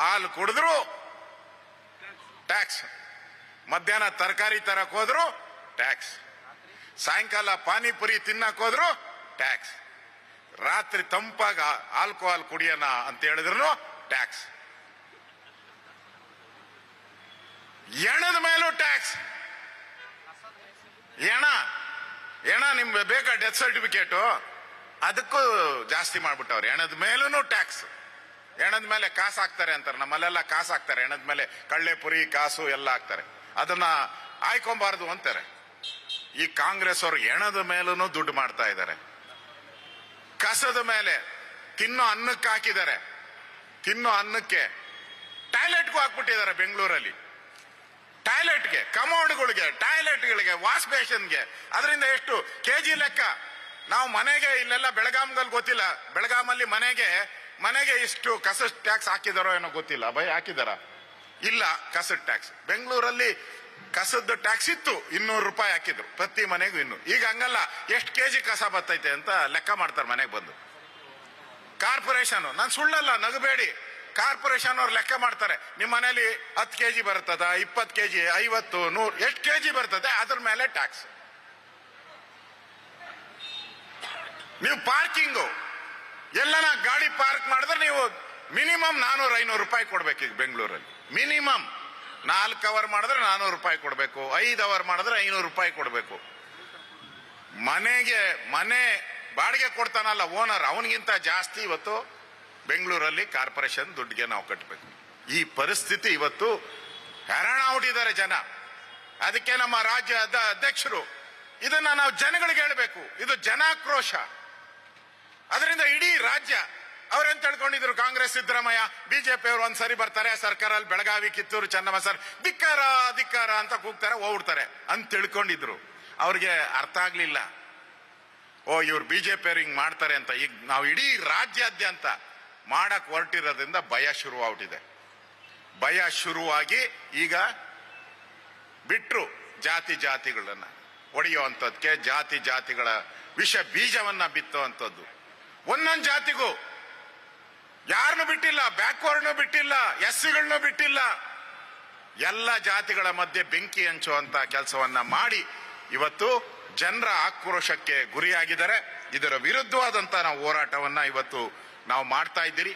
ಹಾಲು ಕುಡಿದ್ರು ಟ್ಯಾಕ್ಸ್, ಮಧ್ಯಾಹ್ನ ತರಕಾರಿ ತರಕ್ ಹೋದ್ರು ಟ್ಯಾಕ್ಸ್, ಸಾಯಂಕಾಲ ಪಾನಿಪುರಿ ತಿನ್ನಕ್ ಹೋದ್ರು ಟ್ಯಾಕ್ಸ್, ರಾತ್ರಿ ತಂಪಾಗ ಆಲ್ಕೋಹಾಲ್ ಕುಡಿಯೋಣ ಅಂತ ಹೇಳಿದ್ರು ಟ್ಯಾಕ್ಸ್, ಎಣದ ಮೇಲೂ ಟ್ಯಾಕ್ಸ್. ಎಣ ನಿಮ್ಗೆ ಬೇಕಾ ಡೆತ್ ಸರ್ಟಿಫಿಕೇಟು, ಅದಕ್ಕೂ ಜಾಸ್ತಿ ಮಾಡ್ಬಿಟ್ಟವ್ರು. ಎಣದ ಮೇಲೂ ಟ್ಯಾಕ್ಸ್. ಎಣದ ಮೇಲೆ ಕಾಸು ಹಾಕ್ತಾರೆ ಅಂತಾರೆ, ನಮ್ಮಲ್ಲೆಲ್ಲ ಕಾಸು ಹಾಕ್ತಾರೆ. ಎಣದ ಮೇಲೆ ಕಳ್ಳೆಪುರಿ ಕಾಸು ಎಲ್ಲ ಹಾಕ್ತಾರೆ, ಅದನ್ನ ಆಯ್ಕೊಬಾರ್ದು ಅಂತಾರೆ. ಈ ಕಾಂಗ್ರೆಸ್ ಅವರು ಎಣದ ಮೇಲೂ ದುಡ್ಡು ಮಾಡ್ತಾ ಇದ್ದಾರೆ. ಕಸದ ಮೇಲೆ ತಿನ್ನೋ ಅನ್ನಕ್ಕೆ ಹಾಕಿದ್ದಾರೆ, ತಿನ್ನೋ ಅನ್ನಕ್ಕೆ ಟಾಯ್ಲೆಟ್ಗೂ ಹಾಕ್ಬಿಟ್ಟಿದ್ದಾರೆ. ಬೆಂಗಳೂರಲ್ಲಿ ಟಾಯ್ಲೆಟ್ಗೆ, ಕಮೋಡ್ಗಳಿಗೆ, ಟಾಯ್ಲೆಟ್ಗಳಿಗೆ, ವಾಶ್ ಬೇಷನ್ಗೆ, ಅದರಿಂದ ಎಷ್ಟು ಕೆಜಿ ಲೆಕ್ಕ. ನಾವು ಮನೆಗೆ ಇಲ್ಲೆಲ್ಲ ಬೆಳಗಾಂನಲ್ಲಿ ಗೊತ್ತಿಲ್ಲ, ಬೆಳಗಾಮಲ್ಲಿ ಮನೆಗೆ ಇಷ್ಟು ಕಸದ ಟ್ಯಾಕ್ಸ್ ಹಾಕಿದಾರೋ ಏನೋ ಗೊತ್ತಿಲ್ಲ. ಭಯ ಹಾಕಿದಾರ? ಇಲ್ಲ, ಕಸದ ಟ್ಯಾಕ್ಸ್. ಬೆಂಗಳೂರಲ್ಲಿ ಕಸದ ಟ್ಯಾಕ್ಸ್ ಇತ್ತು, 200 ರೂಪಾಯಿ ಹಾಕಿದ್ರು ಪ್ರತಿ ಮನೆಗೂ. ಈಗ ಹಂಗಲ್ಲ, ಎಷ್ಟು ಕೆಜಿ ಕಸ ಬರ್ತೈತೆ ಅಂತ ಲೆಕ್ಕ ಮಾಡ್ತಾರೆ ಮನೆಗೆ ಬಂದು. ಕಾರ್ಪೊರೇಷನ್, ನಾನು ಸುಳ್ಳಲ್ಲ, ನಗಬೇಡಿ, ಕಾರ್ಪೊರೇಷನ್ ಅವ್ರು ಲೆಕ್ಕ ಮಾಡ್ತಾರೆ. ನಿಮ್ಮ ಮನೇಲಿ 10 ಕೆಜಿ ಬರ್ತದ, 20 ಕೆಜಿ, 50, 100, ಎಷ್ಟು ಕೆಜಿ ಬರ್ತದೆ ಅದ್ರ ಮೇಲೆ ಟ್ಯಾಕ್ಸ್. ನೀವು ಪಾರ್ಕಿಂಗು ಎಲ್ಲನ ಗಾಡಿ ಪಾರ್ಕ್ ಮಾಡಿದ್ರೆ ನೀವು ಮಿನಿಮಮ್ 400-500 ರೂಪಾಯಿ ಕೊಡ್ಬೇಕು. ಈಗ ಬೆಂಗಳೂರಲ್ಲಿ ಮಿನಿಮಮ್ 4 ಅವರ್ ಮಾಡಿದ್ರೆ 400 ರೂಪಾಯಿ ಕೊಡ್ಬೇಕು, 5 ಅವರ್ ಮಾಡಿದ್ರೆ 500 ರೂಪಾಯಿ ಕೊಡ್ಬೇಕು. ಮನೆ ಬಾಡಿಗೆ ಕೊಡ್ತಾನಲ್ಲ ಓನರ್, ಅವನಿಗಿಂತ ಜಾಸ್ತಿ ಇವತ್ತು ಬೆಂಗಳೂರಲ್ಲಿ ಕಾರ್ಪೊರೇಷನ್ ದುಡ್ಡಿಗೆ ನಾವು ಕಟ್ಟಬೇಕು. ಈ ಪರಿಸ್ಥಿತಿ ಇವತ್ತು ಹೆರಾಣ ಹುಟ್ಟಿದ್ದಾರೆ ಜನ. ಅದಕ್ಕೆ ನಮ್ಮ ರಾಜ್ಯದ ಅಧ್ಯಕ್ಷರು ಇದನ್ನ ನಾವು ಜನಗಳಿಗೆ ಹೇಳಬೇಕು. ಇದು ಜನಾಕ್ರೋಶ. ಅದರಿಂದ ಇಡೀ ರಾಜ್ಯ ಅವ್ರೇನ್ ತಿಳ್ಕೊಂಡಿದ್ರು, ಕಾಂಗ್ರೆಸ್ ಸಿದ್ದರಾಮಯ್ಯ ಬಿಜೆಪಿ ಅವರು ಒಂದ್ಸರಿ ಬರ್ತಾರೆ ಸರ್ಕಾರಲ್ಲಿ, ಬೆಳಗಾವಿ, ಕಿತ್ತೂರು, ಚನ್ನಮ್ಮ ಸರ್ ಧಿಕ್ಕಾರ ಧಿಕ್ಕಾರ ಅಂತ ಕೂಗ್ತಾರೆ, ಹೋಗ್ಬಿಡ್ತಾರೆ ಅಂತ ತಿಳ್ಕೊಂಡಿದ್ರು. ಅವ್ರಿಗೆ ಅರ್ಥ ಆಗ್ಲಿಲ್ಲ, ಓ ಇವ್ರು ಬಿಜೆಪಿ ಅವ್ರು ಹಿಂಗ್ ಮಾಡ್ತಾರೆ ಅಂತ. ಈಗ ನಾವು ಇಡೀ ರಾಜ್ಯಾದ್ಯಂತ ಮಾಡಕ್ ಹೊರಟಿರೋದ್ರಿಂದ ಭಯ ಶುರುವಾಗ್ಬಿಟ್ಟಿದೆ. ಭಯ ಶುರುವಾಗಿ ಈಗ ಬಿಟ್ರು ಜಾತಿಗಳನ್ನ ಹೊಡೆಯುವಂಥದ್ಕೆ, ಜಾತಿಗಳ ವಿಷ ಬೀಜವನ್ನ ಬಿತ್ತುವಂಥದ್ದು. ಒಂದೊಂದು ಜಾತಿಗೂ ಯಾರನ್ನು ಬಿಟ್ಟಿಲ್ಲ, ಬ್ಯಾಕ್ವರ್ಡ್ನು ಬಿಟ್ಟಿಲ್ಲ, ಎಸ್ಸಿಗಳನ್ನೂ ಬಿಟ್ಟಿಲ್ಲ. ಎಲ್ಲ ಜಾತಿಗಳ ಮಧ್ಯೆ ಬೆಂಕಿ ಹಂಚುವಂತ ಕೆಲಸವನ್ನ ಮಾಡಿ ಇವತ್ತು ಜನರ ಆಕ್ರೋಶಕ್ಕೆ ಗುರಿಯಾಗಿದ್ದಾರೆ. ಇದರ ವಿರುದ್ಧವಾದಂತ ನಾವು ಹೋರಾಟವನ್ನ ಇವತ್ತು ನಾವು ಮಾಡ್ತಾ ಇದ್ದೀರಿ.